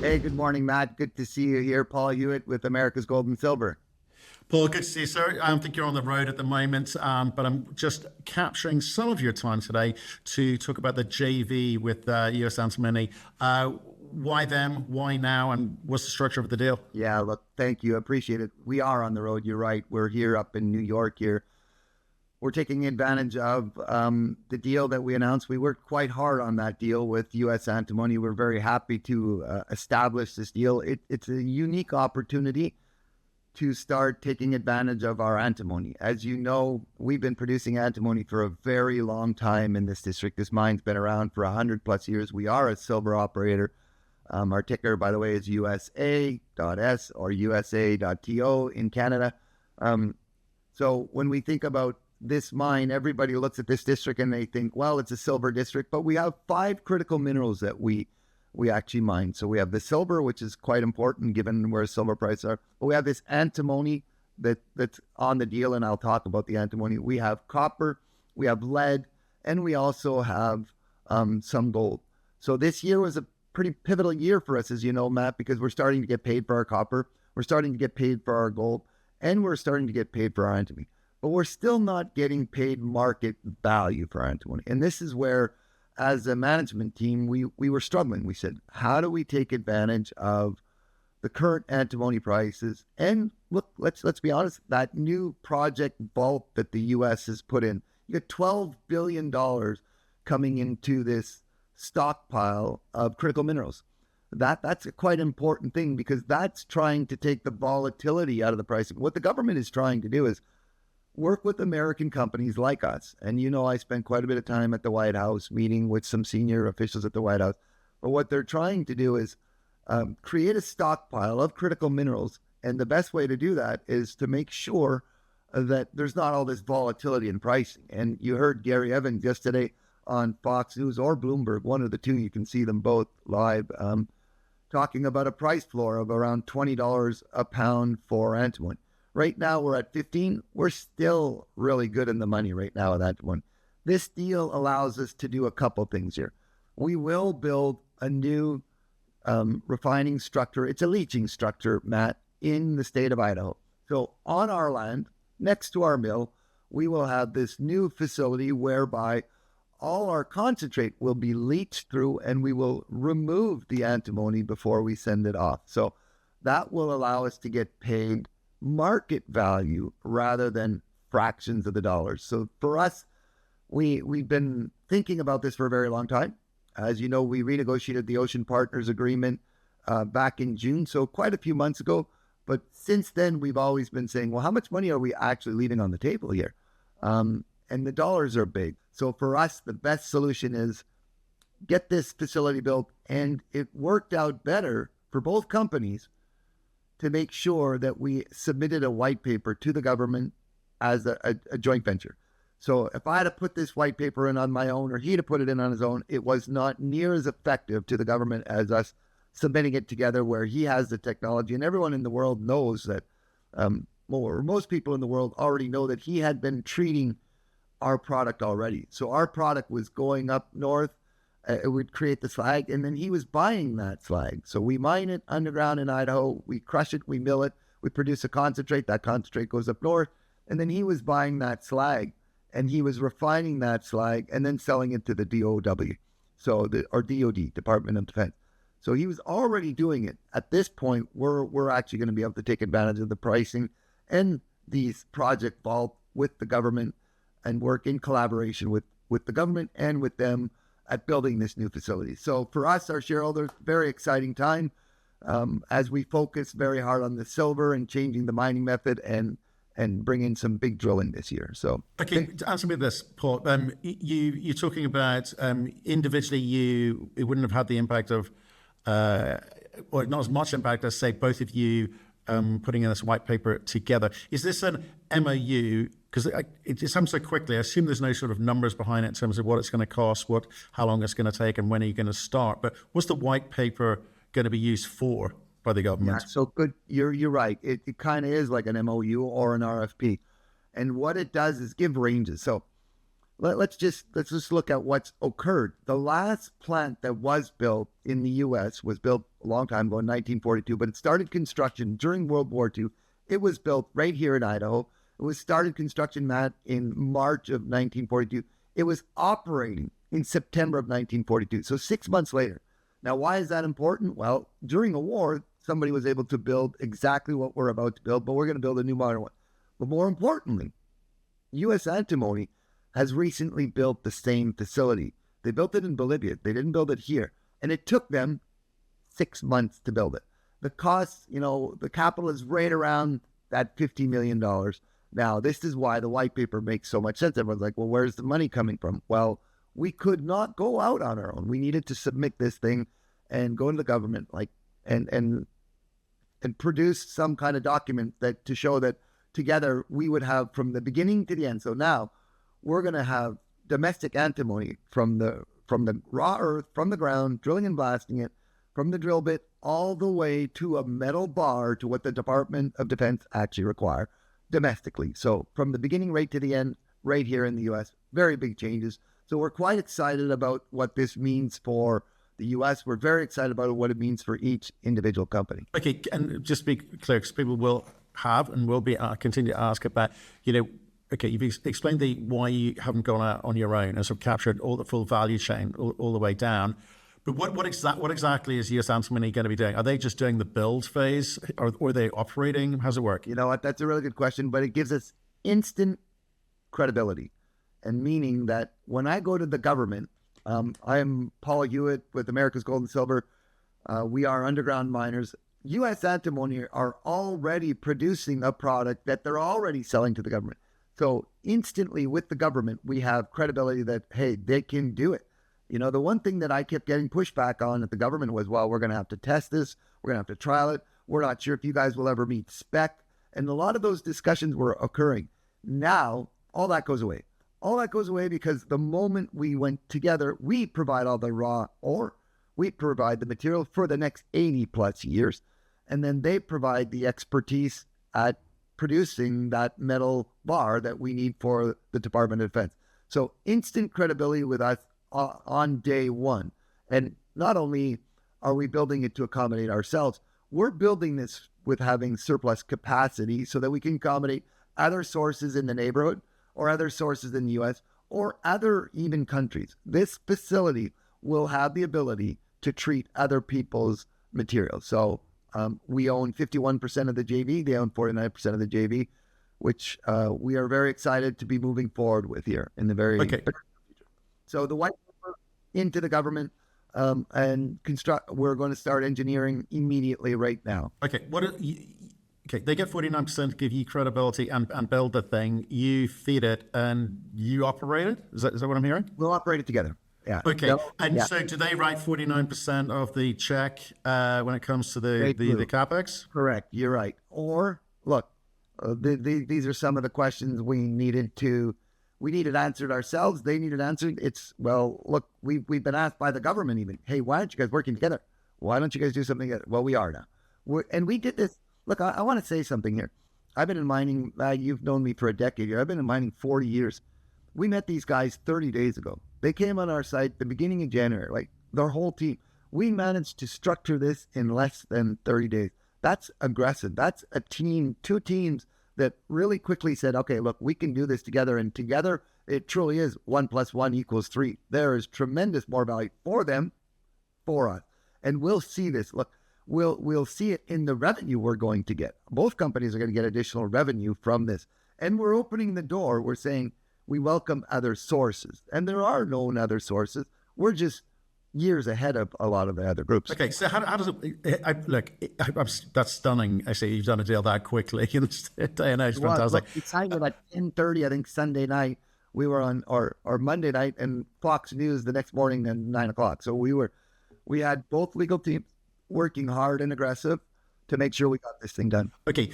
Hey, good morning, Matt. Good to see you here. Paul Huet with America's Gold and Silver. Paul, good to see you, sir. I don't think you're on the road at the moment, but I'm just capturing some of your time today to talk about the JV with US Antimony. Why them? Why now? And what's the structure of the deal? Yeah, look, thank you. Appreciate it. We are on the road. You're right. We're here up in New York here. We're taking advantage of the deal that we announced. We worked quite hard on that deal with US Antimony. We're very happy to establish this deal. It's a unique opportunity to start taking advantage of our antimony. As you know, we've been producing antimony for a very long time in this district. This mine's been around for 100 plus years. We are a silver operator. Our ticker, by the way, is USA.S or USA.TO in Canada. So when we think about this mine, everybody looks at this district and they think, well, it's a silver district, but we have 5 critical minerals that we actually mine. So we have the silver, which is quite important given where silver prices are. But we have this antimony that's on the deal, and I'll talk about the antimony. We have copper, we have lead, and we also have some gold. So this year was a pretty pivotal year for us, as you know, Matt, because we're starting to get paid for our copper, we're starting to get paid for our gold, and we're starting to get paid for our antimony. But we're still not getting paid market value for our antimony. And this is where, as a management team, we were struggling. We said, how do we take advantage of the current antimony prices? And look, let's be honest, that new project vault that the U.S. has put in, you got $12 billion coming into this stockpile of critical minerals. That's a quite important thing because that's trying to take the volatility out of the pricing. What the government is trying to do is work with American companies like us. And you know, I spent quite a bit of time at the White House meeting with some senior officials at the White House. But what they're trying to do is create a stockpile of critical minerals. And the best way to do that is to make sure that there's not all this volatility in pricing. And you heard Gary Evans yesterday on Fox News or Bloomberg, one of the two, you can see them both live, talking about a price floor of around $20 a pound for antimony. Right now, we're at 15. We're still really good in the money right now at that one. This deal allows us to do a couple things here. We will build a new refining structure. It's a leaching structure, Matt, in the state of Idaho. So on our land, next to our mill, we will have this new facility whereby all our concentrate will be leached through and we will remove the antimony before we send it off. So that will allow us to get paid market value rather than fractions of the dollars. So for us, we've been thinking about this for a very long time. As you know, we renegotiated the Ocean Partners Agreement back in June, so quite a few months ago. But since then, we've always been saying, well, how much money are we actually leaving on the table here? And the dollars are big. So for us, the best solution is get this facility built. And it worked out better for both companies to make sure that we submitted a white paper to the government as a joint venture. So if I had to put this white paper in on my own or he to put it in on his own, it was not near as effective to the government as us submitting it together where he has the technology. And everyone in the world knows that, most people in the world already know that he had been treating our product already. So our product was going up north. It would create the slag, and then he was buying that slag. So we mine it underground in Idaho, we crush it, we mill it, we produce a concentrate, that concentrate goes up north, and then he was buying that slag, and he was refining that slag, and then selling it to the DOW, or DOD, Department of Defense. So he was already doing it. At this point, we're actually going to be able to take advantage of the pricing and these project vault with the government and work in collaboration with the government and with them at building this new facility. So for us, our shareholders, very exciting time as we focus very hard on the silver and changing the mining method and bringing some big drilling this year. So okay, answer me this, Paul. You're talking about individually, it wouldn't have had the impact of, or not as much impact as say both of you putting in this white paper together. Is this an MOU? Because it comes so quickly. I assume there's no sort of numbers behind it in terms of what it's going to cost, how long it's going to take, and when are you going to start. But what's the white paper going to be used for by the government? Yeah, so good. You're right. It kind of is like an MOU or an RFP. And what it does is give ranges. So let's just look at what's occurred. The last plant that was built in the U.S. was built a long time ago in 1942, but it started construction during World War II. It was built right here in Idaho. It was started construction, Matt, in March of 1942. It was operating in September of 1942, so 6 months later. Now, why is that important? Well, during a war, somebody was able to build exactly what we're about to build, but we're going to build a new modern one. But more importantly, U.S. Antimony has recently built the same facility. They built it in Bolivia. They didn't build it here. And it took them 6 months to build it. The cost, the capital is right around that $50 million. Now, this is why the white paper makes so much sense. Everyone's like, well, where's the money coming from? Well, we could not go out on our own. We needed to submit this thing and go to the government, and produce some kind of document that to show that together we would have from the beginning to the end. So now we're going to have domestic antimony from the raw earth, from the ground, drilling and blasting it, from the drill bit all the way to a metal bar to what the Department of Defense actually require domestically. So from the beginning right to the end, right here in the U.S., very big changes. So we're quite excited about what this means for the U.S. We're very excited about what it means for each individual company. Okay, and just to be clear, because people will have and will be continue to ask about, okay, you've explained why you haven't gone out on your own and sort of captured all the full value chain all the way down. But what exactly is US Antimony going to be doing? Are they just doing the build phase, or are they operating? How's it work? You know what? That's a really good question, but it gives us instant credibility, and meaning that when I go to the government, I'm Paul Huet with America's Gold and Silver. We are underground miners. U.S. Antimony are already producing a product that they're already selling to the government. So instantly with the government, we have credibility that, hey, they can do it. The one thing that I kept getting pushback on at the government was, well, we're going to have to test this. We're going to have to trial it. We're not sure if you guys will ever meet spec. And a lot of those discussions were occurring. Now, all that goes away. All that goes away because the moment we went together, we provide all the raw ore. We provide the material for the next 80 plus years. And then they provide the expertise at producing that metal bar that we need for the Department of Defense. So instant credibility with us on day one. And not only are we building it to accommodate ourselves, we're building this with having surplus capacity so that we can accommodate other sources in the neighborhood or other sources in the U.S. or other even countries. This facility will have the ability to treat other people's materials. So we own 51% of the JV. They own 49% of the JV, which we are very excited to be moving forward with here in the very future. So the white paper into the government and construct. We're going to start engineering immediately right now. Okay. Okay, they get 49% to give you credibility and build the thing. You feed it and you operate it. Is that what I'm hearing? We'll operate it together. Yeah. Okay. So do they write 49% of the check when it comes to the capex? Correct. You're right. Or look, these are some of the questions we needed answered ourselves. They needed answered. Look, we've been asked by the government even, hey, why aren't you guys working together? Why don't you guys do something together? Well, we are now. And we did this. Look, I want to say something here. I've been in mining, you've known me for a decade here. I've been in mining 40 years. We met these guys 30 days ago. They came on our site the beginning of January, like their whole team. We managed to structure this in less than 30 days. That's aggressive. That's a team, two teams that really quickly said, okay, look, we can do this together. And together, it truly is 1 + 1 = 3. There is tremendous more value for them, for us. And we'll see this. Look, we'll see it in the revenue we're going to get. Both companies are going to get additional revenue from this. And we're opening the door. We're saying we welcome other sources. And there are known other sources. We're just years ahead of a lot of the other groups. Okay, so how does it... that's stunning. I say you've done a deal that quickly in this day and age. Fantastic. We signed it at 10:30, I think, Sunday night. We were on our Monday night, and Fox News the next morning at 9 o'clock. So we had both legal teams working hard and aggressive to make sure we got this thing done. Okay.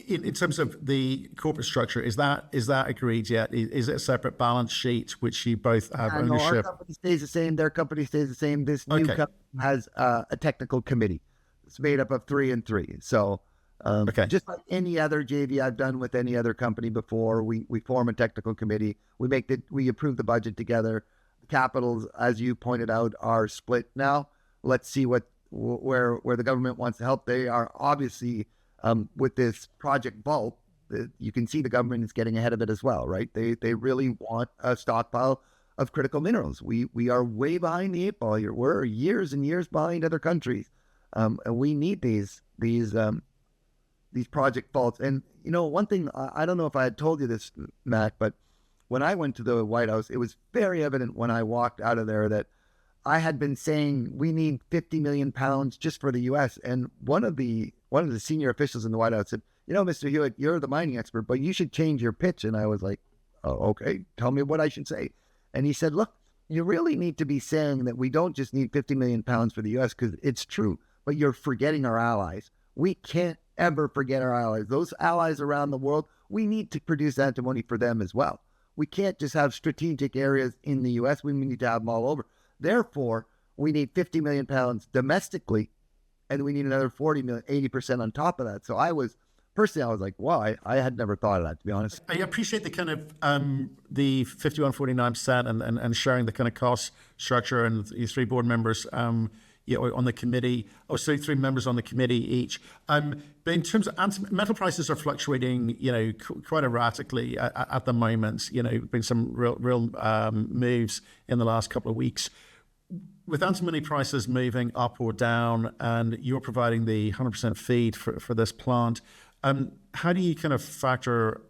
In terms of the corporate structure, is that agreed yet? Is it a separate balance sheet which you both have ownership? No, our company stays the same. Their company stays the same. This new company has a technical committee. It's made up of 3 and 3. So Okay. Just like any other JV I've done with any other company before, we form a technical committee. We approve the budget together. The capitals, as you pointed out, are split now. Let's see where the government wants to help. They are obviously with this Project Vault. You can see the government is getting ahead of it as well, right? They really want a stockpile of critical minerals. We are way behind the eight ball here. We're years and years behind other countries, and we need these project vaults. And one thing, I don't know if I had told you this, Matt, but when I went to the White House, it was very evident when I walked out of there that I had been saying we need 50 million pounds just for the U.S. And one of the senior officials in the White House said, Mr. Huet, you're the mining expert, but you should change your pitch. And I was like, oh, okay, tell me what I should say. And he said, look, you really need to be saying that we don't just need 50 million pounds for the U.S. because it's true, but you're forgetting our allies. We can't ever forget our allies. Those allies around the world, we need to produce antimony for them as well. We can't just have strategic areas in the U.S. We need to have them all over. Therefore, we need 50 million pounds domestically, and we need another 40 million, 80% on top of that. So I was like, wow, I had never thought of that, to be honest. I appreciate the kind of the 51-49% and sharing the kind of cost structure, and your three board members on the committee, three members on the committee each. But in terms of metal prices are fluctuating, quite erratically at the moment. Been some real moves in the last couple of weeks. With antimony prices moving up or down, and you're providing the 100% feed for this plant, how do you kind of factor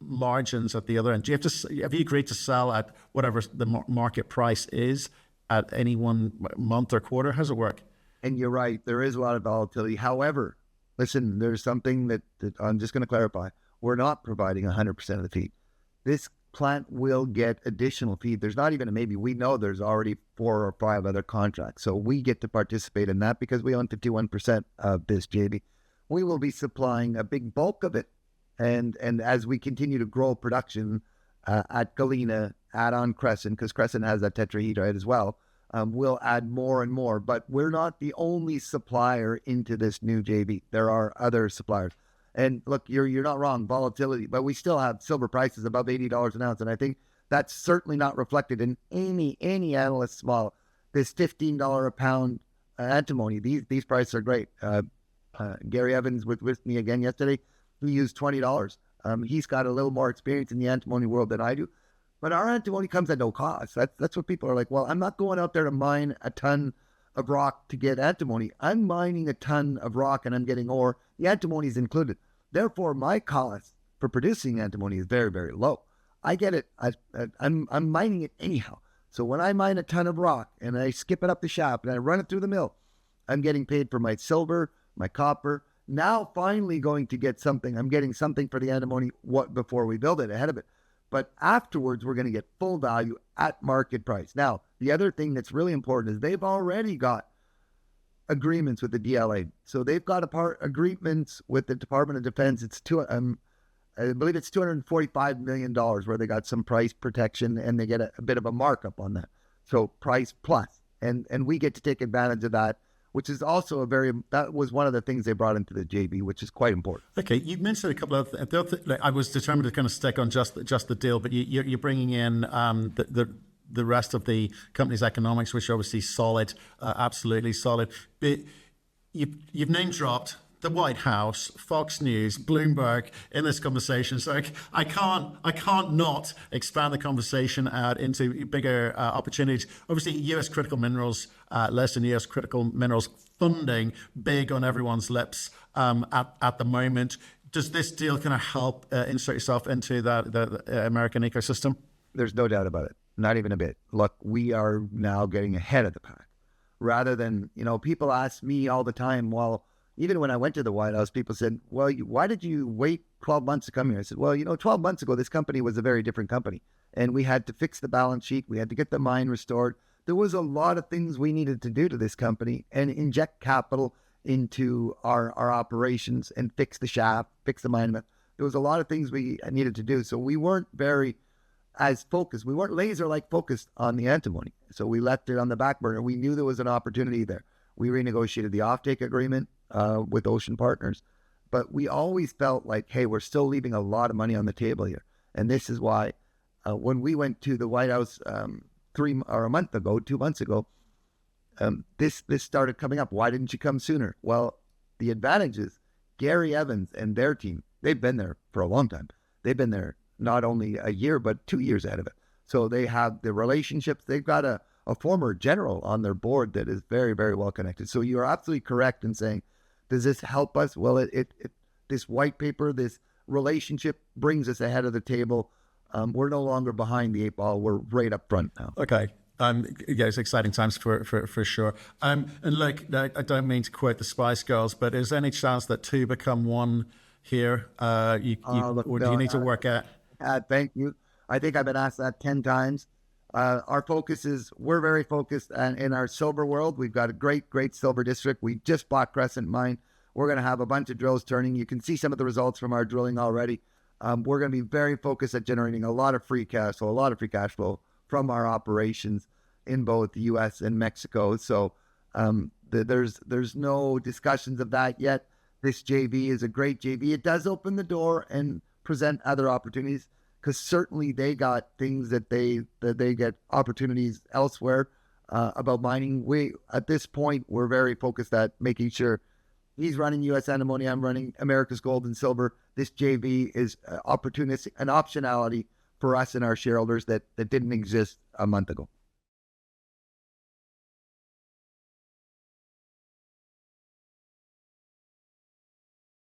margins at the other end? Have you agreed to sell at whatever the market price is at any one month or quarter? How's it work? And you're right, there is a lot of volatility. However, listen, there's something that I'm just going to clarify. We're not providing 100% of the feed. This plant will get additional feed. There's not even a maybe. We know there's already 4 or 5 other contracts. So we get to participate in that because we own 51% of this JV. We will be supplying a big bulk of it. And as we continue to grow production at Galena, add on Crescent, because Crescent has that tetrahedrite as well, we'll add more and more. But we're not the only supplier into this new JV. There are other suppliers. And look, you're not wrong, volatility, but we still have silver prices above $80 an ounce. And I think that's certainly not reflected in any analyst's model. This $15 a pound antimony, these prices are great. Gary Evans was with me again yesterday. He used $20. He's got a little more experience in the antimony world than I do. But our antimony comes at no cost. That's what people are like, well, I'm not going out there to mine a ton of rock to get antimony. I'm mining a ton of rock and I'm getting ore. The antimony is included. Therefore, my cost for producing antimony is very, very low. I get it. I'm mining it anyhow. So when I mine a ton of rock and I skip it up the shaft and I run it through the mill, I'm getting paid for my silver, my copper. Now finally going to get something. I'm getting something for the antimony before we build it, ahead of it. But afterwards, we're going to get full value at market price. Now, the other thing that's really important is they've already got agreements with the DLA. So they've got agreements with the Department of Defense. I believe it's $245 million where they got some price protection and they get a bit of a markup on that. So price plus. And we get to take advantage of that, which is also that was one of the things they brought into the JV, which is quite important. Okay, you mentioned a couple of I was determined to kind of stick on just the deal, but you're bringing in the rest of the company's economics, which are obviously solid, absolutely solid. But you've name dropped the White House, Fox News, Bloomberg in this conversation. So I can't not expand the conversation out into bigger opportunities. Obviously, U.S. critical minerals, less than U.S. critical minerals funding, big on everyone's lips at the moment. Does this deal kind of help insert yourself into the American ecosystem? There's no doubt about it. Not even a bit. Look, we are now getting ahead of the pack. Rather than, people ask me all the time, well, even when I went to the White House, people said, well, why did you wait 12 months to come here? I said, well, 12 months ago, this company was a very different company. And we had to fix the balance sheet. We had to get the mine restored. There was a lot of things we needed to do to this company and inject capital into our operations and fix the shaft, fix the mine. There was a lot of things we needed to do. So we weren't very as focused. We weren't laser-like focused on the antimony. So we left it on the back burner. We knew there was an opportunity there. We renegotiated the offtake agreement with Ocean Partners. But we always felt like, hey, we're still leaving a lot of money on the table here. And this is why when we went to the White House 2 months ago, this started coming up. Why didn't you come sooner? Well, the advantage is Gary Evans and their team, they've been there for a long time. They've been there not only a year, but 2 years ahead of it. So they have the relationships. They've got a former general on their board that is very, very well connected. So you are absolutely correct in saying, does this help us? Well, this white paper, this relationship brings us ahead of the table. We're no longer behind the 8 ball. We're right up front now. Okay. Yeah, it's exciting times for sure. And look, I don't mean to quote the Spice Girls, but is there any chance that 2 become 1 here? Or do you need to work out? Thank you. I think I've been asked that 10 times. We're very focused in our silver world. We've got a great silver district. We just bought Crescent Mine. We're going to have a bunch of drills turning. You can see some of the results from our drilling already. We're going to be very focused at generating a lot of free cash flow from our operations in both the U.S. and Mexico. So there's no discussions of that yet. This JV is a great JV. It does open the door and present other opportunities, because certainly they got things that they get opportunities elsewhere about mining. At this point, we're very focused at making sure he's running U.S. Antimony, I'm running America's Gold and Silver. This JV is opportunistic, an optionality for us and our shareholders that didn't exist a month ago.